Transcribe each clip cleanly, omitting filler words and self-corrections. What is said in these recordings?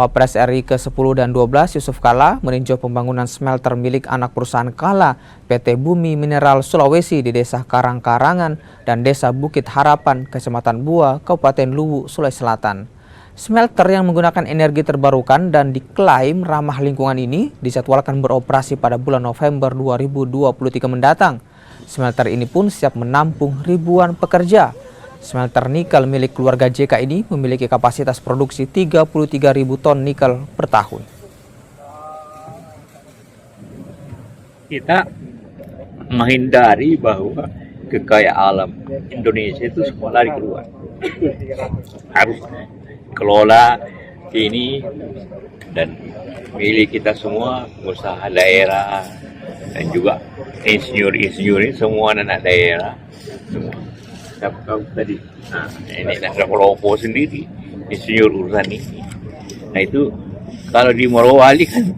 Wapres RI ke-10 dan 12 Yusuf Kala meninjau pembangunan smelter milik anak perusahaan Kala PT Bumi Mineral Sulawesi di Desa Karang-Karangan dan Desa Bukit Harapan, Kecamatan Bua, Kabupaten Luwu, Sulawesi Selatan. Smelter yang menggunakan energi terbarukan dan diklaim ramah lingkungan ini dijadwalkan beroperasi pada bulan November 2023 mendatang. Smelter ini pun siap menampung ribuan pekerja. Smelter nikel milik keluarga JK ini memiliki kapasitas produksi 33.000 ton nikel per tahun. Kita menghindari bahwa kekayaan alam Indonesia itu semua lari keluar. Harus kelola ini dan milik kita semua, usaha daerah dan juga insinyur ini semua anak daerah semua. Kau tadi, ini ada kelompok sendiri insinyur urusan ini. Nah itu kalau di Morowali kan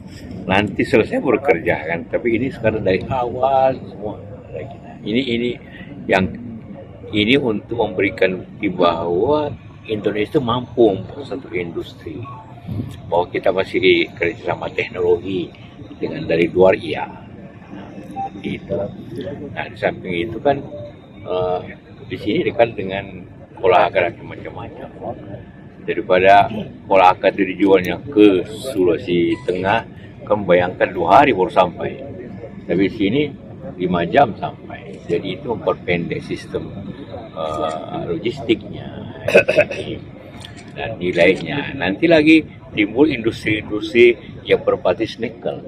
nanti selesai bekerja kan, tapi ini sekarang dari awal semua. Ini untuk memberikan bukti bahwa Indonesia mampu membuat satu industri, bahwa kita masih kerjasama teknologi dengan dari luar iya. Itu. Nah di samping itu kan di sini dekat dengan kolaka macam-macam. Daripada kolaka itu dijualnya ke Sulawesi Tengah, kan bayangkan 2 hari baru sampai. Tapi di sini 5 jam sampai. Jadi itu memperpendek sistem logistiknya dan nilainya. Nanti lagi timbul industri-industri yang berbasis nikel.